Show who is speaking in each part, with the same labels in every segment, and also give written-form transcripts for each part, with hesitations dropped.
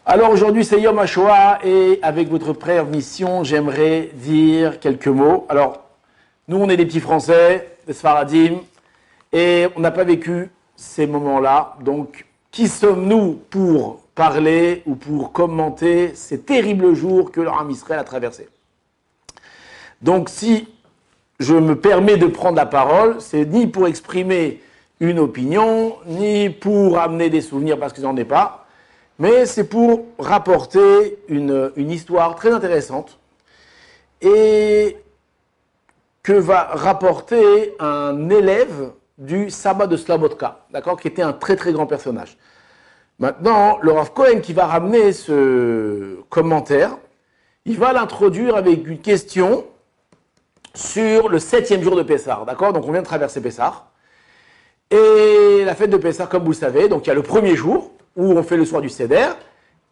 Speaker 1: Alors aujourd'hui c'est Yom HaShoah et avec votre permission j'aimerais dire quelques mots. Alors nous on est des petits Français, des Sfaradim et on n'a pas vécu ces moments-là. Donc qui sommes-nous pour parler ou pour commenter ces terribles jours que leur Am Israël a traversés? Donc si je me permets de prendre la parole, c'est ni pour exprimer une opinion, ni pour amener des souvenirs parce que j'en ai pas, mais c'est pour rapporter une histoire très intéressante et que va rapporter un élève du sabbat de Slobodka, d'accord, qui était un très très grand personnage. Maintenant, le Rav Cohen qui va ramener ce commentaire, il va l'introduire avec une question sur le 7e jour de Pessah, d'accord? Donc on vient de traverser Pessah. Et la fête de Pessah, comme vous le savez, donc il y a le premier jour, où on fait le soir du Seder,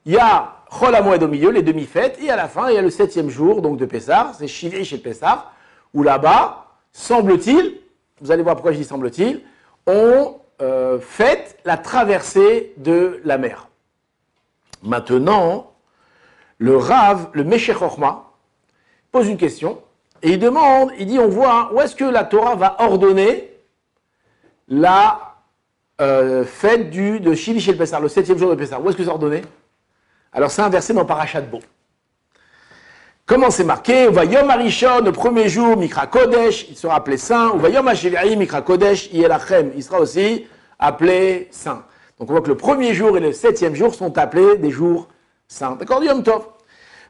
Speaker 1: il y a Chol HaMoed au milieu, les demi-fêtes, et à la fin, il y a le 7e jour donc de Pessah, c'est Shiv'i chez Pessah, où là-bas, semble-t-il, vous allez voir pourquoi je dis semble-t-il, on fête la traversée de la mer. Maintenant, le Rav, le Meshech Chochma, pose une question, et il demande, il dit, on voit, où est-ce que la Torah va ordonner la fête de Shiv'i chez Pessah, le 7e jour de Pessah? Où est-ce que c'est ordonné? Alors c'est un verset dans Parashat Bo. Comment c'est marqué? On va Yom HaRishon, le premier jour, Mikra Kodesh, il sera appelé saint. On va Yom HaShevi'i, Mikra Kodesh, Yelachem, il sera aussi appelé saint. Donc on voit que le premier jour et le 7e jour sont appelés des jours saints. D'accord? Yom Tov.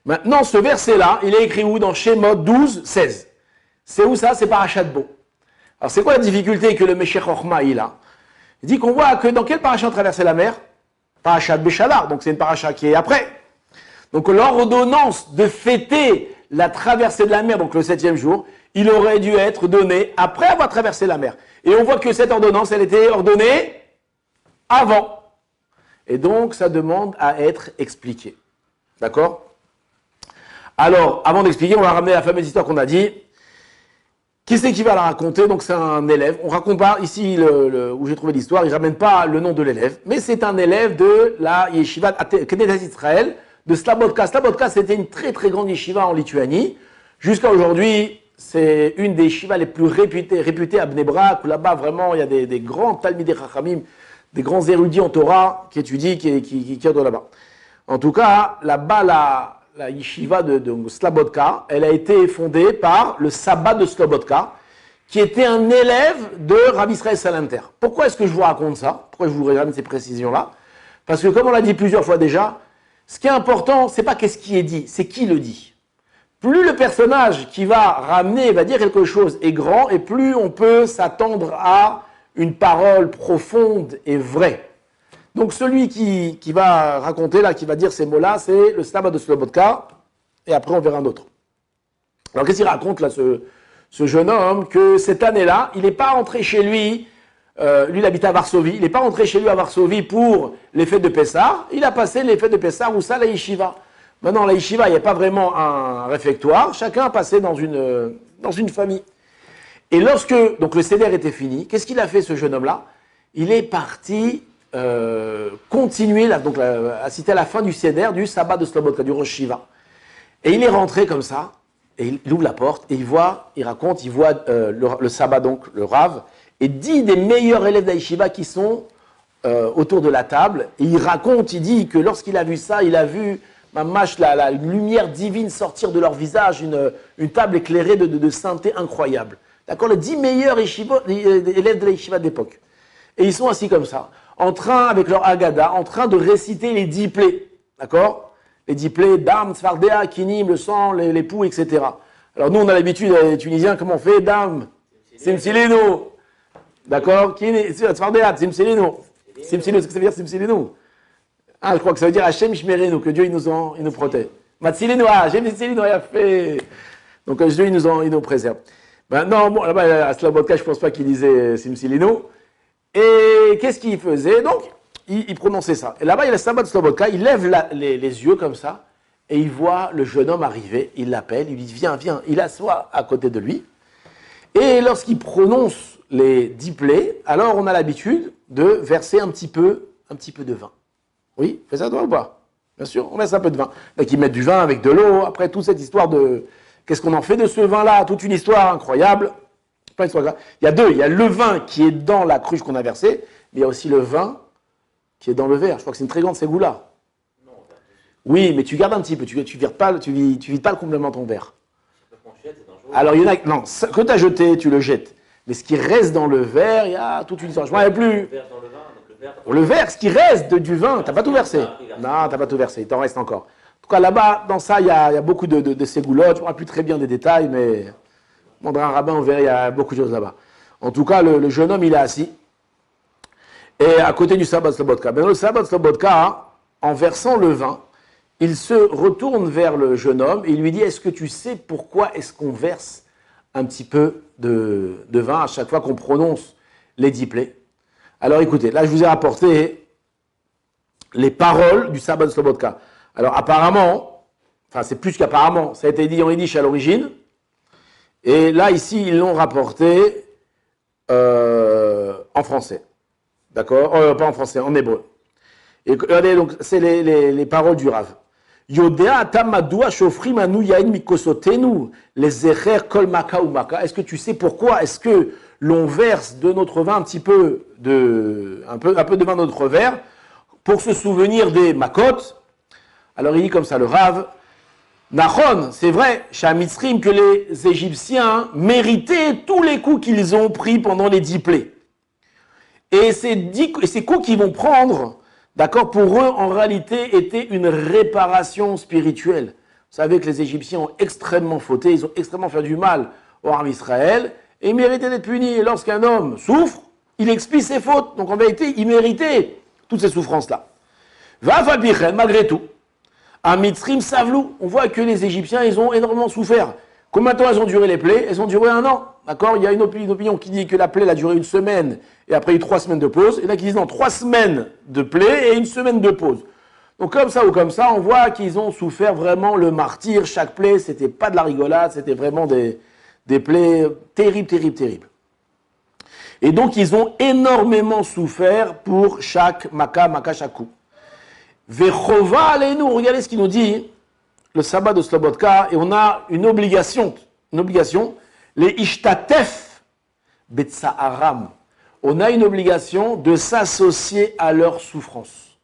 Speaker 1: Maintenant, ce verset-là, il est écrit où? Dans Shemot 12, 16. C'est où ça? C'est Parashat Bo. Alors c'est quoi la difficulté que le Meshech Chochma il a? Il dit qu'on voit que dans quel parasha on traversait la mer? Parashat Béchalar, donc c'est une parasha qui est après. Donc l'ordonnance de fêter la traversée de la mer, donc le 7e jour, il aurait dû être donné après avoir traversé la mer. Et on voit que cette ordonnance, elle était ordonnée avant. Et donc ça demande à être expliqué. D'accord? Alors, avant d'expliquer, on va ramener la fameuse histoire qu'on a dit. Qui c'est qui va la raconter? Donc c'est un élève. On raconte pas ici où j'ai trouvé l'histoire. Il ramène pas le nom de l'élève, mais c'est un élève de la yeshiva Knesset Israël de Slobodka. Slobodka, c'était une très très grande yeshiva en Lituanie. Jusqu'à aujourd'hui, c'est une des yeshivas les plus réputées à Bnei Brak, où là-bas vraiment il y a des grands Talmidei Chachamim, des grands érudits en Torah qui étudient, qui cadrent là-bas. En tout cas, là-bas la yeshiva de Slobodka, elle a été fondée par le sabbat de Slobodka, qui était un élève de Rav Israël Salanter. Pourquoi est-ce que je vous raconte ça? Pourquoi je vous ramène ces précisions-là? Parce que comme on l'a dit plusieurs fois déjà, ce qui est important, c'est pas qu'est-ce qui est dit, c'est qui le dit. Plus le personnage qui va ramener, va dire quelque chose est grand, et plus on peut s'attendre à une parole profonde et vraie. Donc celui qui va raconter, là, qui va dire ces mots-là, c'est le sabbat de Slobodka, et après on verra un autre. Alors qu'est-ce qu'il raconte là, ce jeune homme, que cette année-là, il n'est pas rentré chez lui, lui il habitait à Varsovie, il n'est pas rentré chez lui à Varsovie pour les fêtes de Pessah, il a passé les fêtes de Pessah où ça, la yeshiva. Maintenant, la yeshiva, il n'y a pas vraiment un réfectoire, chacun a passé dans une famille. Et lorsque donc le Seder était fini, qu'est-ce qu'il a fait ce jeune homme-là? Il est parti continuer donc assister à la fin du Seder, du sabbat de Slobodka, du Rosh Shiva. Et il est rentré comme ça, et il ouvre la porte, et il voit le sabbat, donc le Rav, et 10 des meilleurs élèves d'Aïshiva qui sont autour de la table. Et il dit que lorsqu'il a vu ça, il a vu la lumière divine sortir de leur visage, une table éclairée de sainteté incroyable. D'accord? Les 10 meilleurs élèves de l'Aïshiva d'époque. Et ils sont assis comme ça, en train, avec leur Haggadah, en train de réciter les 10 plaies. D'accord? Les 10 plaies, Dam, Tzfardea, Kinim, le sang, les poux, etc. Alors nous, on a l'habitude, les Tunisiens, comment on fait? Dam, Simsileno. D'accord? Tzfardea, Simsileno. Simsileno, qu'est-ce que ça veut dire Simsileno? Ah, je crois que ça veut dire Hachem Shmerenu, que Dieu il nous protège. Matsileno, Hachem Simsileno, il a fait. Donc Dieu il nous préserve. Maintenant, bon, là-bas, à Slobodka, je ne pense pas qu'il disait Simsileno. Et qu'est-ce qu'il faisait? Donc, il prononçait ça. Et là-bas, il y a le sabbat de Slobodka, il lève les yeux comme ça, et il voit le jeune homme arriver, il l'appelle, il lui dit viens, il assoit à côté de lui. Et lorsqu'il prononce les 10 plaies, alors on a l'habitude de verser un petit peu de vin. Oui, fais ça toi ou pas? Bien sûr, on verse un peu de vin. Donc ils mettent du vin avec de l'eau. Après, toute cette histoire de... Qu'est-ce qu'on en fait de ce vin-là? Toute une histoire incroyable. Plein d'histoires. Il y a deux. Il y a le vin qui est dans la cruche qu'on a versée, mais il y a aussi le vin qui est dans le verre. Je crois que c'est une très grande ségoula. Oui, mais tu gardes un petit peu. Tu vides pas complètement ton verre. Alors, il y en a... Non, que tu as jeté, tu le jettes. Mais ce qui reste dans le verre, il y a toute une histoire. Je ne m'en rappelle plus. Le verre, ce qui reste du vin, tu n'as pas tout versé. Non, tu n'as pas tout versé. Il t'en reste encore. En tout cas, là-bas, dans ça, il y a beaucoup de ségoulottes. Je ne me rappelle plus très bien des détails, mais... On demandera un rabbin, on verra, il y a beaucoup de choses là-bas. En tout cas, le jeune homme, il est assis. Et à côté du Sabbat Slobodka. Mais le Sabbat Slobodka, en versant le vin, il se retourne vers le jeune homme et il lui dit, est-ce que tu sais pourquoi est-ce qu'on verse un petit peu de vin à chaque fois qu'on prononce les diplés? Alors écoutez, là je vous ai rapporté les paroles du Sabbat Slobodka. Alors apparemment, enfin c'est plus qu'apparemment, ça a été dit en yiddish à l'origine, et là ici ils l'ont rapporté en français. D'accord? Pas en français, en hébreu. Et regardez, donc, c'est les paroles du Rav. Yodea tamadoua shofrim anu yain mikosotenu les zecher kol maka ou maka. Est-ce que tu sais pourquoi est-ce que l'on verse de notre vin un peu de vin dans notre verre pour se souvenir des makot? Alors il dit comme ça, le Rav. Nachon, c'est vrai, Shamitzrim, que les Égyptiens méritaient tous les coups qu'ils ont pris pendant les 10 plaies. Et ces coups qu'ils vont prendre, d'accord, pour eux, en réalité, étaient une réparation spirituelle. Vous savez que les Égyptiens ont extrêmement fauté, ils ont extrêmement fait du mal au Ham Israël, et ils méritaient d'être punis. Et lorsqu'un homme souffre, il explie ses fautes. Donc en vérité, il méritait toutes ces souffrances-là. Va Fabichen, malgré tout, à Mitzrim Savlou, on voit que les Égyptiens, ils ont énormément souffert. Combien de temps elles ont duré les plaies? Elles ont duré 1 an. D'accord? Il y a une opinion qui dit que la plaie a duré 1 semaine et après il y a eu 3 semaines de pause. Il y en a qui disent non, 3 semaines de plaie et 1 semaine de pause. Donc comme ça ou comme ça, on voit qu'ils ont souffert vraiment le martyre. Chaque plaie, c'était pas de la rigolade, c'était vraiment des plaies terribles, terribles, terribles. Et donc ils ont énormément souffert pour chaque maka, chaque coup. Vechova alenu, regardez ce qu'il nous dit, le sabbat de Slobodka, et on a une obligation, les ishtatef betsaaram. On a une obligation de s'associer à leur souffrance.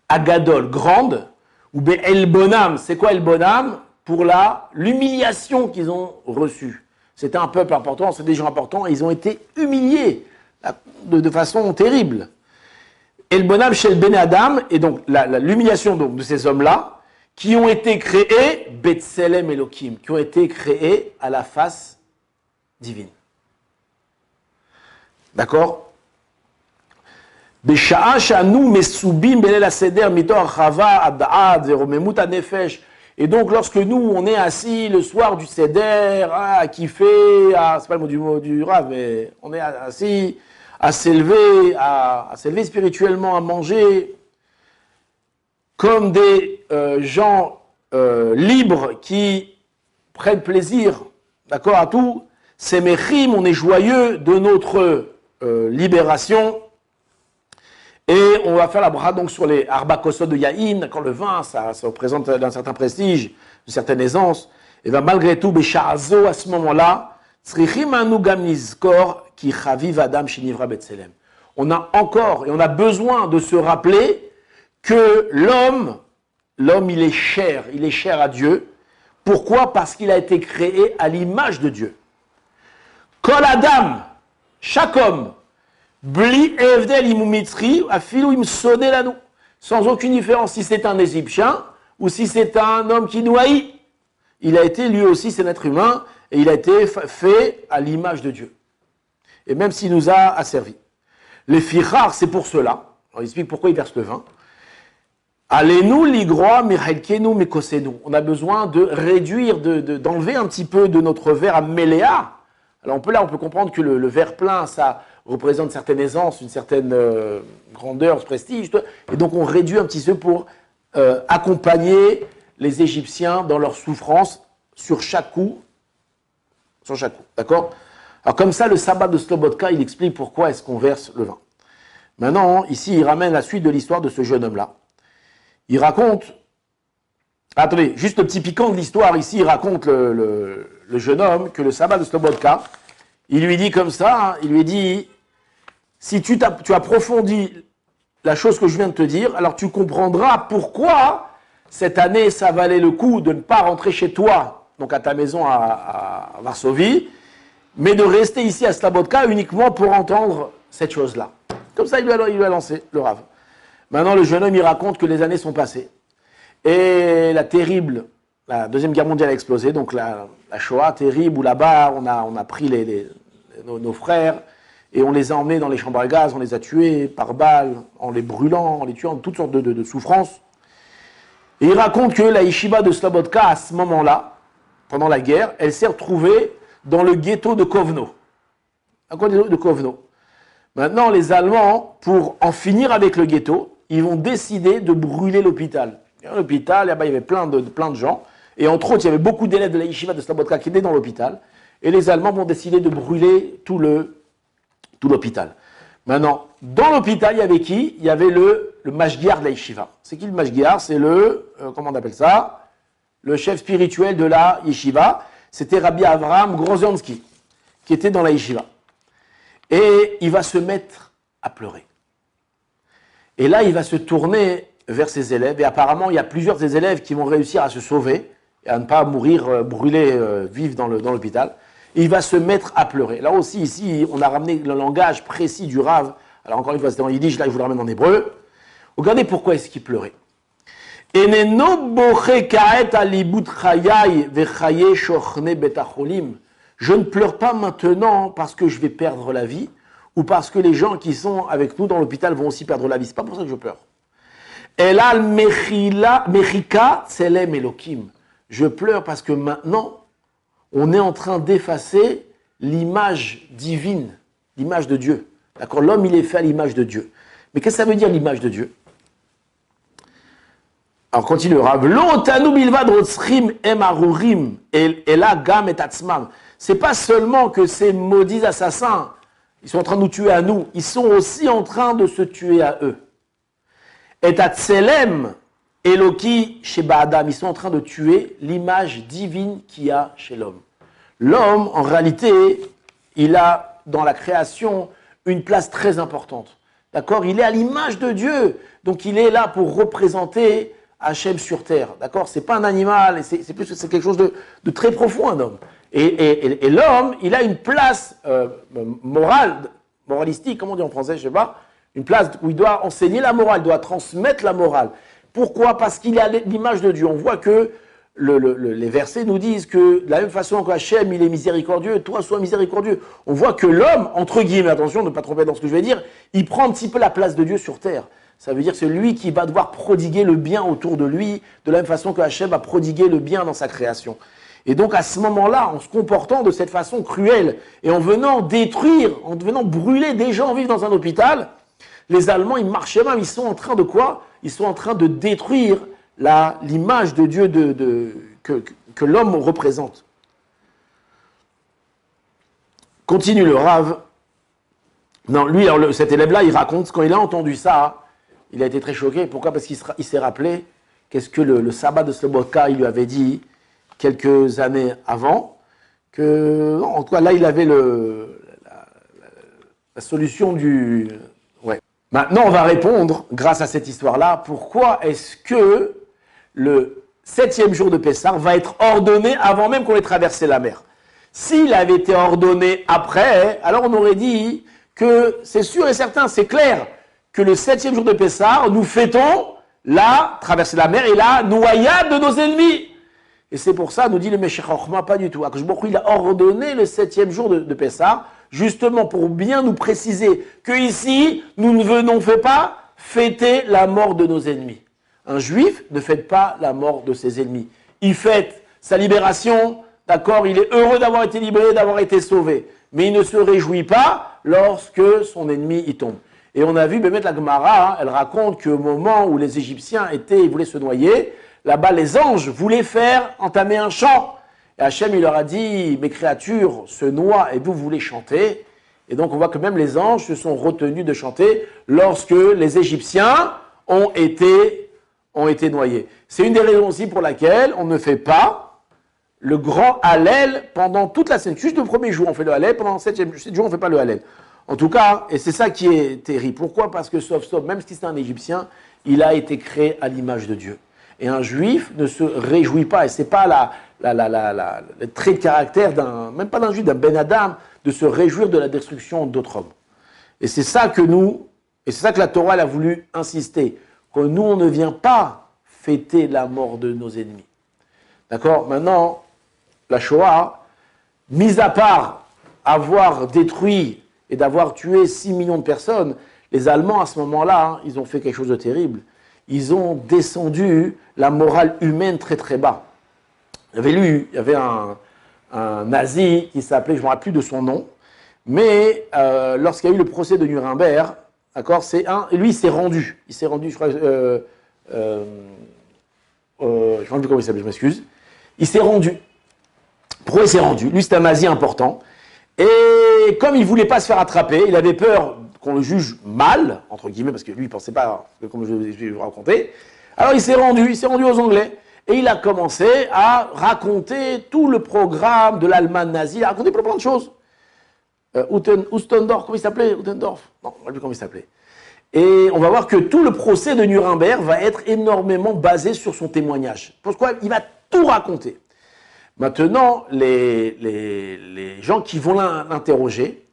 Speaker 1: Agadol, grande, ou elbonam, c'est quoi elbonam? Pour l'humiliation qu'ils ont reçue. C'était un peuple important, c'était des gens importants, et ils ont été humiliés de façon terrible. Elbonam chez le Ben Adam, et donc l'humiliation de ces hommes-là, qui ont été créés, Betselem Elohim, qui ont été créés à la face divine. D'accord? Besha'a shanu mesubim belel aseder mitor chava ad'ad veromemut anefesh. Et donc, lorsque nous, on est assis le soir du Seder, à kiffer, c'est pas le mot du Rav, mais on est assis à s'élever spirituellement, à manger, comme des gens libres qui prennent plaisir, d'accord, à tout. C'est mechim, on est joyeux de notre libération. Et on va faire la bracha donc sur les arba kosot de Yaïn, d'accord, le vin, ça représente d'un certain prestige, une certaine aisance. Et bien malgré tout, Bécha'azo, à ce moment-là, tzrichim anu gam nizkor ki chaviv adam shenivra betselem. On a encore, et on a besoin de se rappeler que l'homme, il est cher à Dieu. Pourquoi? Parce qu'il a été créé à l'image de Dieu. Kol adam, chaque homme, bli evdel imumitri, afilou im sonne lanou. Sans aucune différence si c'est un Égyptien ou si c'est un homme qui nous haït. Il a été, lui aussi, c'est un être humain, et il a été fait à l'image de Dieu. Et même s'il nous a asservi. Les fichar, c'est pour cela. On explique pourquoi il verse le vin. Allez-nous l'igroa mirhelkenu mekosenu. On a besoin de réduire, d'enlever un petit peu de notre verre à méléa. Alors on peut comprendre que le verre plein, ça représente une certaine aisance, une certaine grandeur, prestige. Et donc on réduit un petit peu pour accompagner les Égyptiens dans leur souffrance sur chaque coup. D'accord? Alors comme ça, le sabbat de Slobodka, il explique pourquoi est-ce qu'on verse le vin. Maintenant, ici, il ramène la suite de l'histoire de ce jeune homme-là. il raconte, attendez, juste le petit piquant de l'histoire ici, il raconte le jeune homme que le sabbat de Slobodka, il lui dit comme ça, hein, il lui dit, si tu approfondis la chose que je viens de te dire, alors tu comprendras pourquoi cette année ça valait le coup de ne pas rentrer chez toi, donc à ta maison à Varsovie, mais de rester ici à Slobodka uniquement pour entendre cette chose-là. Comme ça, il lui a lancé le Rav. Maintenant, le jeune homme, il raconte que les années sont passées. Et la Deuxième Guerre mondiale a explosé, donc la Shoah terrible, où là-bas, on a pris nos frères, et on les a emmenés dans les chambres à gaz, on les a tués par balles, en les brûlant, en les tuant, toutes sortes de souffrances. Et il raconte que la yeshiva de Slobodka, à ce moment-là, pendant la guerre, elle s'est retrouvée dans le ghetto de Kovno. À quoi de Kovno? Maintenant, les Allemands, pour en finir avec le ghetto, ils vont décider de brûler l'hôpital. L'hôpital, là-bas, il y avait plein de gens. Et entre autres, il y avait beaucoup d'élèves de la yeshiva de Slobodka qui étaient dans l'hôpital. Et les Allemands vont décider de brûler tout l'hôpital. Maintenant, dans l'hôpital, il y avait qui? Il y avait le mashgiar de la yeshiva. C'est qui le mashgiar? C'est comment on appelle ça? Le chef spirituel de la yeshiva. C'était Rabbi Avraham Grozensky, qui était dans la yeshiva. Et il va se mettre à pleurer. Et là, il va se tourner vers ses élèves. Et apparemment, il y a plusieurs des élèves qui vont réussir à se sauver et à ne pas mourir brûlés vifs dans l'hôpital. Et il va se mettre à pleurer. Là aussi, ici, on a ramené le langage précis du Rav. Alors encore une fois, c'était en yiddish, là, je vous le ramène en hébreu. Regardez pourquoi est-ce qu'il pleurait. Je ne pleure pas maintenant parce que je vais perdre la vie ou parce que les gens qui sont avec nous dans l'hôpital vont aussi perdre la vie. C'est pas pour ça que je pleure. Je pleure parce que maintenant, on est en train d'effacer l'image divine, l'image de Dieu. D'accord? L'homme, il est fait à l'image de Dieu. Mais qu'est-ce que ça veut dire l'image de Dieu? Alors continue le Rav. C'est pas seulement que ces maudits assassins, ils sont en train de nous tuer à nous, ils sont aussi en train de se tuer à eux. Et Atselem Eloki Sheba Adam, ils sont en train de tuer l'image divine qu'il y a chez l'homme. L'homme, en réalité, il a dans la création une place très importante. D'accord? Il est à l'image de Dieu. Donc il est là pour représenter Hachem sur terre. D'accord? C'est pas un animal, c'est quelque chose de très profond, un homme. Et l'homme, il a une place moralistique, comment on dit en français, je sais pas, une place où il doit enseigner la morale, il doit transmettre la morale. Pourquoi? Parce qu'il a l'image de Dieu. On voit que les versets nous disent que de la même façon que Hachem, il est miséricordieux, toi sois miséricordieux. On voit que l'homme, entre guillemets, attention, ne pas tromper dans ce que je vais dire, il prend un petit peu la place de Dieu sur terre. Ça veut dire que c'est lui qui va devoir prodiguer le bien autour de lui, de la même façon que Hachem a prodigué le bien dans sa création. Et donc à ce moment-là, en se comportant de cette façon cruelle, et en venant détruire, en venant brûler des gens vivants dans un hôpital, les Allemands, ils marchaient même, ils sont en train de quoi? Ils sont en train de détruire l'image de Dieu que l'homme représente. Continue le Rav. Non, lui, alors, cet élève-là, il raconte, quand il a entendu ça, il a été très choqué. Pourquoi? Parce qu'il s'est rappelé qu'est-ce que le sabbat de Slobodka, il lui avait dit quelques années avant, que, en tout cas, là, il avait la solution du... Ouais. Maintenant, on va répondre, grâce à cette histoire-là, pourquoi est-ce que le 7e jour de Pessah va être ordonné avant même qu'on ait traversé la mer? S'il avait été ordonné après, alors on aurait dit que c'est sûr et certain, c'est clair, que le 7e jour de Pessah, nous fêtons la traversée de la mer et la noyade de nos ennemis. Et c'est pour ça, nous dit le Meshech Chochma, pas du tout. Akadosh Baruch Hu, il a ordonné le 7e jour de Pessah, justement pour bien nous préciser que ici, nous ne venons pas fêter la mort de nos ennemis. Un juif ne fête pas la mort de ses ennemis. Il fête sa libération, d'accord, il est heureux d'avoir été libéré, d'avoir été sauvé. Mais il ne se réjouit pas lorsque son ennemi y tombe. Et on a vu, Bémet la Gemara, elle raconte qu'au moment où les Égyptiens ils voulaient se noyer, là-bas les anges voulaient entamer un chant. Et Hachem, il leur a dit, mes créatures se noient et vous voulez chanter. Et donc on voit que même les anges se sont retenus de chanter lorsque les Égyptiens ont été ont été noyés. C'est une des raisons aussi pour laquelle on ne fait pas le grand Hallel pendant toute la semaine. Juste le premier jour, on fait le Hallel. Pendant 7 jours, on ne fait pas le Hallel. En tout cas, et c'est ça qui est terrible. Pourquoi? Parce que sauf, même si c'est un Égyptien, il a été créé à l'image de Dieu. Et un Juif ne se réjouit pas. Et ce n'est pas le trait de caractère même pas d'un Juif, d'un Ben Adam, de se réjouir de la destruction d'autres hommes. Et c'est ça que la Torah elle a voulu insister. Que nous, on ne vient pas fêter la mort de nos ennemis. D'accord? Maintenant, la Shoah, mis à part avoir détruit et d'avoir tué 6 millions de personnes, les Allemands, à ce moment-là, ils ont fait quelque chose de terrible. Ils ont descendu la morale humaine très très bas. Il y avait un nazi qui s'appelait, je ne me rappelle plus de son nom, mais lorsqu'il y a eu le procès de Nuremberg, d'accord, lui il s'est rendu, je crois, je ne sais plus comment il s'appelle, je m'excuse. Il s'est rendu. Pourquoi il s'est rendu? Lui c'est un nazi important. Et comme il ne voulait pas se faire attraper, il avait peur qu'on le juge mal, entre guillemets, parce que lui, il ne pensait pas, comme je vais vous raconter. Alors il s'est rendu aux Anglais. Et il a commencé à raconter tout le programme de l'Allemagne nazie. Il a raconté plein de choses. Ustendorf, comment il s'appelait? Utendorf? Non, je ne sais plus comment il s'appelait. Et on va voir que tout le procès de Nuremberg va être énormément basé sur son témoignage. Pourquoi? Il va tout raconter. Maintenant, les gens qui vont l'interroger,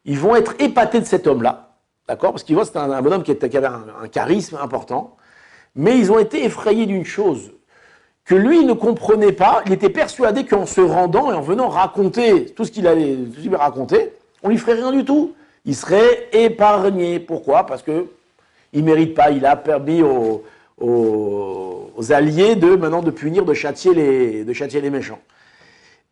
Speaker 1: ils vont être épatés de cet homme-là, d'accord? Parce qu'ils voient que c'était un bonhomme qui avait un charisme important, mais ils ont été effrayés d'une chose, que lui ne comprenait pas. Il était persuadé qu'en se rendant et en venant raconter tout ce qu'il allait raconter, on lui ferait rien du tout. Il serait épargné. Pourquoi? Parce que il mérite pas. Il a permis aux alliés de punir, de châtier les méchants.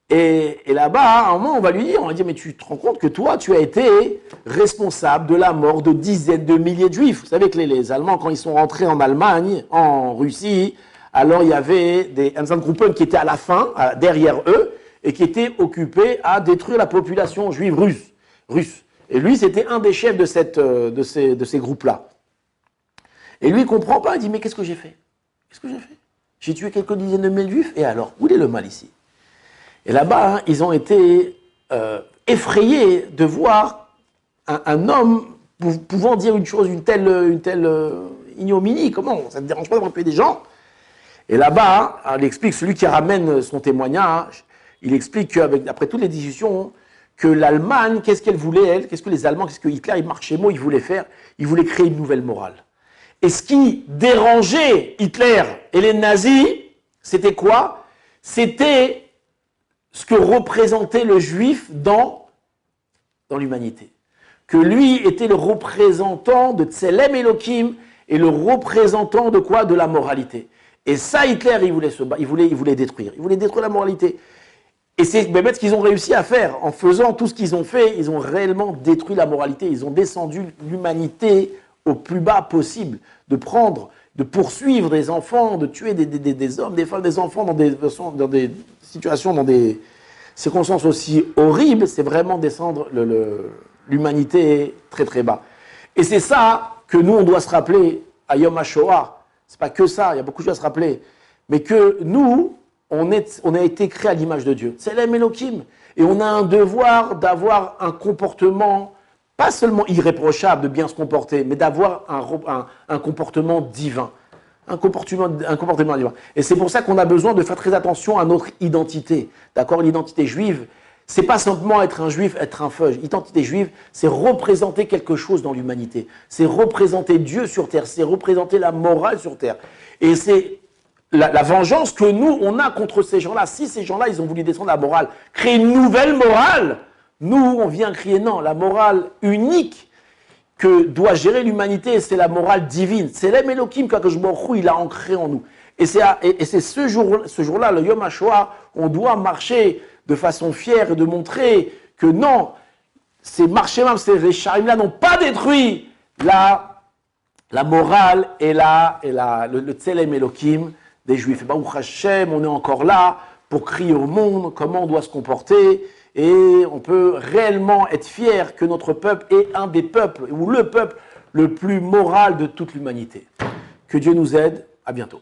Speaker 1: Et là-bas, à un moment, on va lui dire, mais tu te rends compte que toi, tu as été responsable de la mort de dizaines de milliers de Juifs. Vous savez que les Allemands, quand ils sont rentrés en Allemagne, en Russie, alors il y avait des Einsatzgruppen qui étaient à la fin, derrière eux, et qui étaient occupés à détruire la population juive russe. Et lui, c'était un des chefs de ces groupes-là. Et lui, il ne comprend pas, il dit, mais qu'est-ce que j'ai fait? Qu'est-ce que j'ai fait? J'ai tué quelques dizaines de milliers de Juifs, et alors, où est le mal ici? Et là-bas, ils ont été effrayés de voir un homme pouvant dire une telle ignominie. Comment? Ça ne te dérange pas d'avoir tué des gens? Et là-bas, il explique, celui qui ramène son témoignage, il explique qu'après toutes les discussions, que l'Allemagne, qu'est-ce qu'elle voulait, elle? Qu'est-ce que les Allemands, qu'est-ce que Hitler, il marchait mot, il voulait faire? Il voulait créer une nouvelle morale. Et ce qui dérangeait Hitler et les nazis, c'était quoi? C'était ce que représentait le juif dans l'humanité. Que lui était le représentant de Tselem Elohim et le représentant de quoi? De la moralité. Et ça, Hitler, il voulait détruire. Il voulait détruire la moralité. Et c'est ce qu'ils ont réussi à faire. En faisant tout ce qu'ils ont fait, ils ont réellement détruit la moralité. Ils ont descendu l'humanité au plus bas possible. De poursuivre des enfants, de tuer des hommes, des femmes, des enfants dans des situations, dans des circonstances aussi horribles. C'est vraiment descendre l'humanité très très bas. Et c'est ça que nous, on doit se rappeler à Yom HaShoah. C'est pas que ça, il y a beaucoup de choses à se rappeler. Mais que nous, on a été créés à l'image de Dieu. C'est l'Em Elohim. Et on a un devoir d'avoir un comportement, pas seulement irréprochable de bien se comporter, mais d'avoir un comportement divin. Un comportement divin. Et c'est pour ça qu'on a besoin de faire très attention à notre identité. D'accord? L'identité juive, c'est pas simplement être un juif, être un feuge. L'identité juive, c'est représenter quelque chose dans l'humanité. C'est représenter Dieu sur terre. C'est représenter la morale sur terre. Et c'est la vengeance que nous, on a contre ces gens-là. Si ces gens-là, ils ont voulu descendre la morale, créer une nouvelle morale, nous, on vient crier non. La morale unique que doit gérer l'humanité, c'est la morale divine. C'est l'Em Elohim qu'Akadosh Baruch Hu, il a ancré en nous. Et c'est ce jour-là, le Yom HaShoah, on doit marcher de façon fière et de montrer que non, ces marchés-là, ces Réchaim-là n'ont pas détruit la morale et le Tselem Elohim des Juifs. Et Baruch Hashem, on est encore là pour crier au monde comment on doit se comporter et on peut réellement être fier que notre peuple est un des peuples, ou le peuple le plus moral de toute l'humanité. Que Dieu nous aide À bientôt.